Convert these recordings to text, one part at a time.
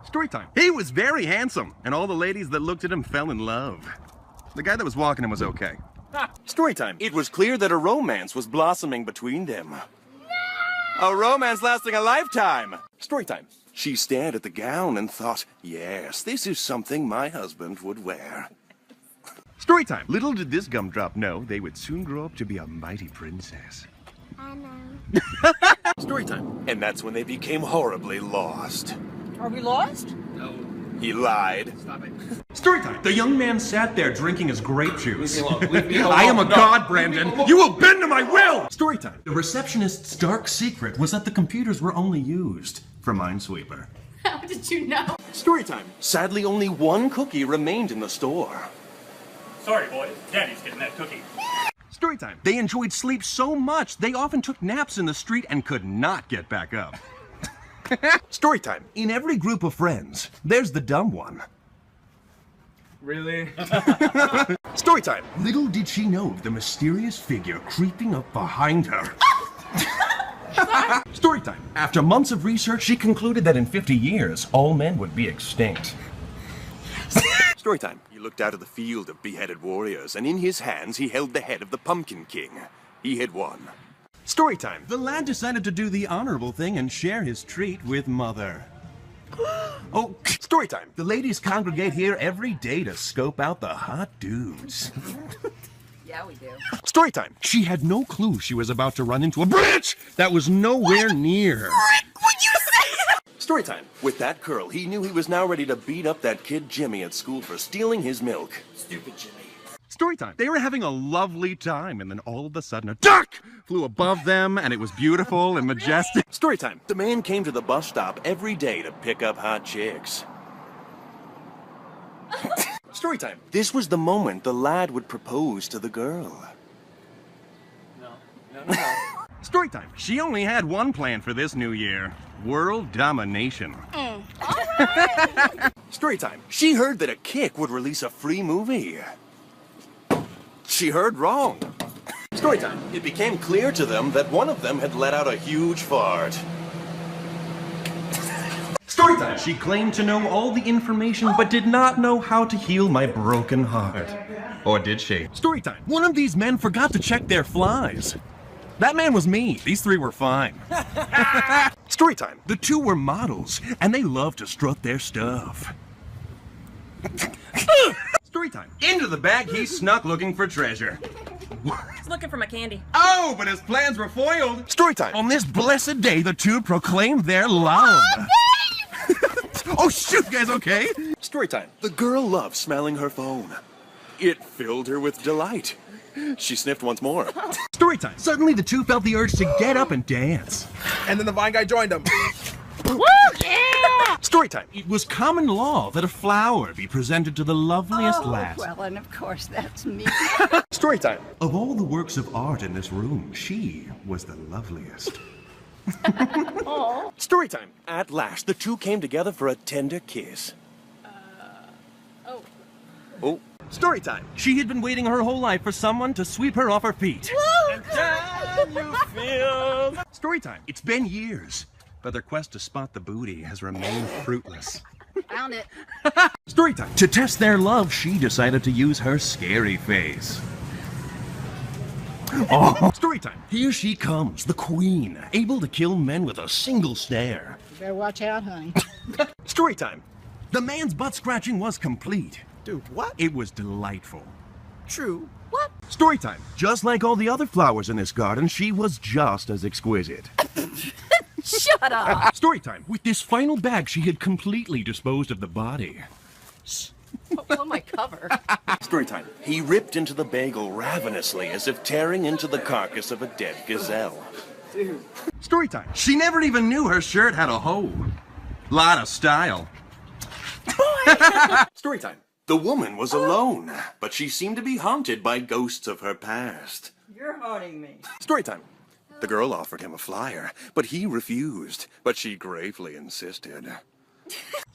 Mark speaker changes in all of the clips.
Speaker 1: Story time. He was very handsome, and all the ladies that looked at him fell in love. The guy that was walking him was okay. Story time. It was clear that a romance was blossoming between them. No! A romance lasting a lifetime. Story time. She stared at the gown and thought, yes, this is something my husband would wear. Story time. Little did this gumdrop know they would soon grow up to be a mighty princess.
Speaker 2: I know.
Speaker 1: Story time. And that's when they became horribly lost.
Speaker 3: Are we lost?
Speaker 4: No.
Speaker 1: He lied.
Speaker 4: Stop it.
Speaker 1: Story time. The young man sat there drinking his grape juice.
Speaker 4: Leave me alone. Leave me alone.
Speaker 1: I am a
Speaker 4: No.
Speaker 1: god, Brandon. You will bend to my will! Story time. The receptionist's dark secret was that the computers were only used for Minesweeper.
Speaker 5: How did you know?
Speaker 1: Story time. Sadly, only one cookie remained in the store.
Speaker 6: Sorry, boys. Daddy's getting that cookie.
Speaker 1: Story time. They enjoyed sleep so much, they often took naps in the street and could not get back up. Story time. In every group of friends, there's the dumb one.
Speaker 4: Really?
Speaker 1: Story time. Little did she know of the mysterious figure creeping up behind her. Story time. After months of research, she concluded that in 50 years, all men would be extinct. Story time. He looked out of the field of beheaded warriors, and in his hands he held the head of the Pumpkin King. He had won. Story time. The lad decided to do the honorable thing and share his treat with Mother. Oh, story time. The ladies congregate here every day to scope out the hot dudes.
Speaker 3: Yeah, we do.
Speaker 1: Story time. She had no clue she was about to run into a bridge that was nowhere near.
Speaker 3: What'd you say?
Speaker 1: Story time. With that curl, he knew he was now ready to beat up that kid Jimmy at school for stealing his milk.
Speaker 4: Stupid Jimmy.
Speaker 1: Story time. They were having a lovely time, and then all of a sudden a duck flew above them, and it was beautiful and majestic. Story time. The man came to the bus stop every day to pick up hot chicks. Story time. This was the moment the lad would propose to the girl.
Speaker 4: No.
Speaker 1: Story time. She only had one plan for this new year. World domination. Story time. She heard that a kick would release a free movie. She heard wrong. Story time. It became clear to them that one of them had let out a huge fart. Story time. She claimed to know all the information, but did not know how to heal my broken heart. Or did she? Story time. One of these men forgot to check their flies. That man was me. These three were fine. Story time. The two were models, and they loved to strut their stuff. Story time. Into the bag he snuck looking for treasure.
Speaker 3: He's looking for my candy.
Speaker 1: Oh, but his plans were foiled. Story time. On this blessed day, the two proclaimed their love. Oh, shoot, you guys okay? Story time. The girl loved smelling her phone. It filled her with delight. She sniffed once more. Story time. Suddenly, the two felt the urge to get up and dance.
Speaker 4: And then the vine guy joined him.
Speaker 3: Woo! Yeah!
Speaker 1: Story time. It was common law that a flower be presented to the loveliest lass.
Speaker 3: Well, and of course that's me.
Speaker 1: Story time. Of all the works of art in this room, she was the loveliest. Story time. At last, the two came together for a tender kiss. Oh. Story time. She had been waiting her whole life for someone to sweep her off her feet. And then you feel... Story time. It's been years, but their quest to spot the booty has remained fruitless.
Speaker 3: Found it.
Speaker 1: Story time. To test their love, she decided to use her scary face. Oh. Story time. Here she comes, the queen, able to kill men with a single stare.
Speaker 3: You better watch out, honey.
Speaker 1: Story time. The man's butt scratching was complete.
Speaker 4: Dude, what?
Speaker 1: It was delightful.
Speaker 4: True.
Speaker 3: What?
Speaker 1: Story time. Just like all the other flowers in this garden, she was just as exquisite.
Speaker 3: Shut up.
Speaker 1: Story time. With this final bag, she had completely disposed of the body.
Speaker 3: Pull my cover.
Speaker 1: Story time. He ripped into the bagel ravenously as if tearing into the carcass of a dead gazelle.
Speaker 4: Dude.
Speaker 1: Story time. She never even knew her shirt had a hole. Lot of style. Story time. The woman was alone, but she seemed to be haunted by ghosts of her past.
Speaker 3: You're haunting me.
Speaker 1: Story time. The girl offered him a flyer, but he refused, but she gravely insisted.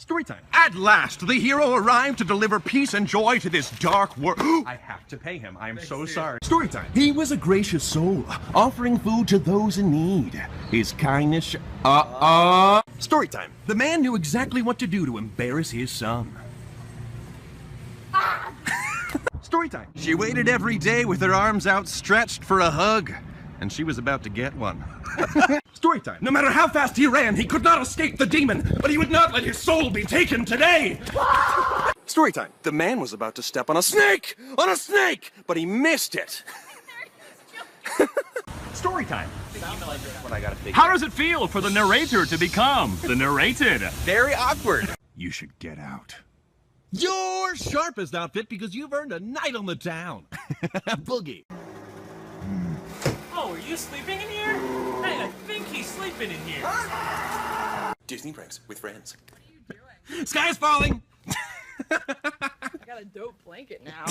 Speaker 1: Story time. At last, the hero arrived to deliver peace and joy to this dark world. I have to pay him. I'm so sorry. Story time. He was a gracious soul, offering food to those in need. His kindness. Story time. The man knew exactly what to do to embarrass his son. Story time. She waited every day with her arms outstretched for a hug, and she was about to get one. Story time. No matter how fast he ran, he could not escape the demon, but he would not let his soul be taken today. Story time. The man was about to step on a snake! On a snake! But he missed it.
Speaker 6: Story time. How does it feel for the narrator to become the narrated?
Speaker 4: Very awkward.
Speaker 1: You should get out. Your sharpest outfit because you've earned a night on the town. Boogie.
Speaker 6: Oh, are you sleeping in here? Hey, I think he's sleeping in here.
Speaker 1: Disney pranks with friends.
Speaker 3: What are you doing?
Speaker 1: Sky's falling!
Speaker 3: I got a dope blanket now.